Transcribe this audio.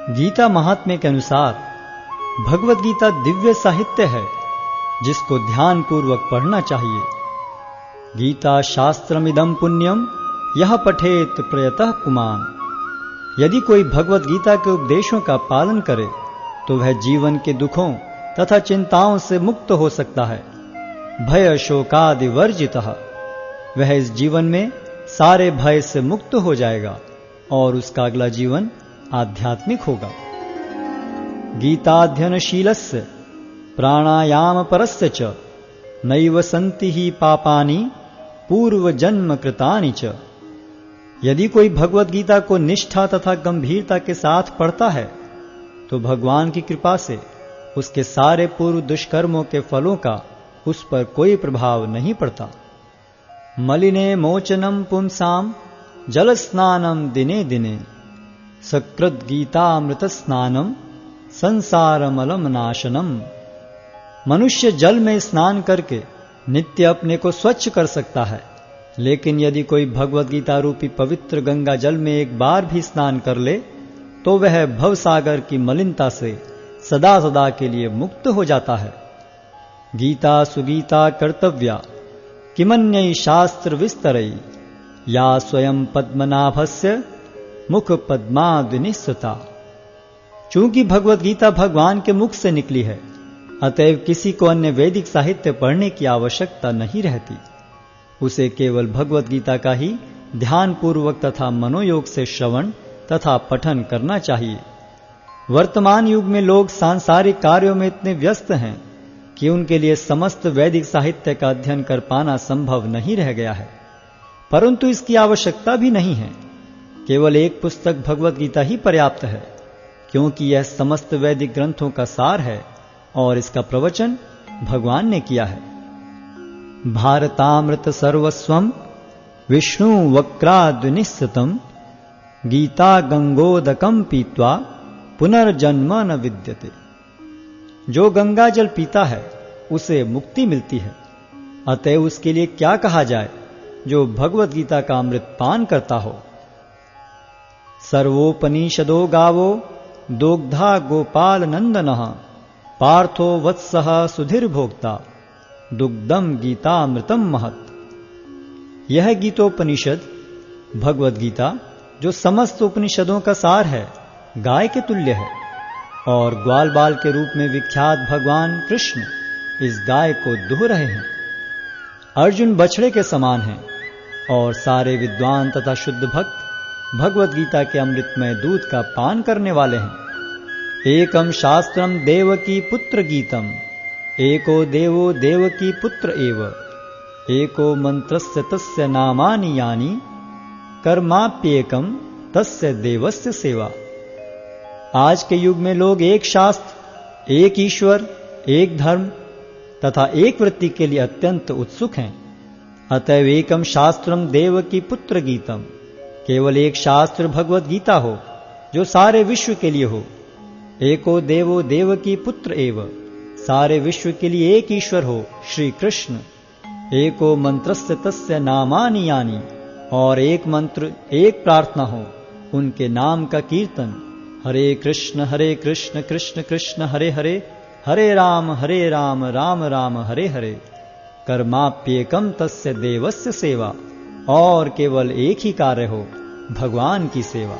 गीता महात्म्य के अनुसार भगवत गीता दिव्य साहित्य है जिसको ध्यान पूर्वक पढ़ना चाहिए। गीता शास्त्रमिदं पुण्यम यह पठेत प्रयतः पुमान। यदि कोई भगवत गीता के उपदेशों का पालन करे तो वह जीवन के दुखों तथा चिंताओं से मुक्त हो सकता है। भय शोकादि वर्जितः, वह इस जीवन में सारे भय से मुक्त हो जाएगा और उसका अगला जीवन आध्यात्मिक होगा। गीताध्ययनशीलस्य प्राणायाम परस्य च नैव सन्ति ही पापानि पूर्व जन्म कृतानि च। यदि कोई भगवत गीता को निष्ठा तथा गंभीरता के साथ पढ़ता है तो भगवान की कृपा से उसके सारे पूर्व दुष्कर्मों के फलों का उस पर कोई प्रभाव नहीं पड़ता। मलिने मोचनम पुंसाम जल स्नानम दिने दिने सकृत गीतामृत स्नानम संसारमलम नाशनम। मनुष्य जल में स्नान करके नित्य अपने को स्वच्छ कर सकता है, लेकिन यदि कोई भगवत गीता रूपी पवित्र गंगा जल में एक बार भी स्नान कर ले तो वह भवसागर की मलिनता से सदा सदा के लिए मुक्त हो जाता है। गीता सुगीता कर्तव्या किमन्यै शास्त्र विस्तरै या स्वयं पद्मनाभस्य मुख पद्माद्विनिस्सता। चूंकि भगवत गीता भगवान के मुख से निकली है, अतएव किसी को अन्य वैदिक साहित्य पढ़ने की आवश्यकता नहीं रहती। उसे केवल भगवत गीता का ही ध्यान पूर्वक तथा मनोयोग से श्रवण तथा पठन करना चाहिए। वर्तमान युग में लोग सांसारिक कार्यों में इतने व्यस्त हैं कि उनके लिए समस्त वैदिक साहित्य का अध्ययन कर पाना संभव नहीं रह गया है, परंतु इसकी आवश्यकता भी नहीं है। केवल एक पुस्तक भगवत गीता ही पर्याप्त है, क्योंकि यह समस्त वैदिक ग्रंथों का सार है और इसका प्रवचन भगवान ने किया है। भारतामृत सर्वस्वम विष्णु वक्राद्विनिश्चितम गीता गंगोदकम पीत्वा पुनर्जन्म न विद्यते। जो गंगा जल पीता है उसे मुक्ति मिलती है, अतएव उसके लिए क्या कहा जाए जो भगवत गीता का अमृत पान करता हो। सर्वोपनिषदो गावो दोग्धा गोपाल नंदनः पार्थो वत्सः सुधीर भोक्ता दुग्धम गीतामृतम महत्। यह गीतोपनिषद भगवत गीता जो समस्त उपनिषदों का सार है, गाय के तुल्य है और ग्वाल बाल के रूप में विख्यात भगवान कृष्ण इस गाय को दुह रहे हैं। अर्जुन बछड़े के समान हैं और सारे विद्वान तथा शुद्ध भक्त भगवत गीता के अमृतमय दूध का पान करने वाले हैं। एकम शास्त्रम देवकी पुत्र गीतम एको देवो देवकी पुत्र एव एको मंत्रस्य तस्य नामानि यानि कर्माप्येकम तस्य देवस्य सेवा। आज के युग में लोग एक शास्त्र, एक ईश्वर, एक धर्म तथा एक वृत्ति के लिए अत्यंत उत्सुक हैं। अतएव एकम शास्त्रम देवकी पुत्र गीतम, केवल एक शास्त्र भगवत गीता हो जो सारे विश्व के लिए हो। एको देवो देवकी पुत्र एव, सारे विश्व के लिए एक ईश्वर हो श्री कृष्ण। एको मंत्रस्य तस्य नामानि यानि, और एक मंत्र एक प्रार्थना हो उनके नाम का कीर्तन। हरे कृष्ण कृष्ण कृष्ण हरे हरे, हरे राम राम राम हरे हरे। कर्माप्येकम तस्य देवस्य सेवा, और केवल एक ही कार्य हो, भगवान की सेवा।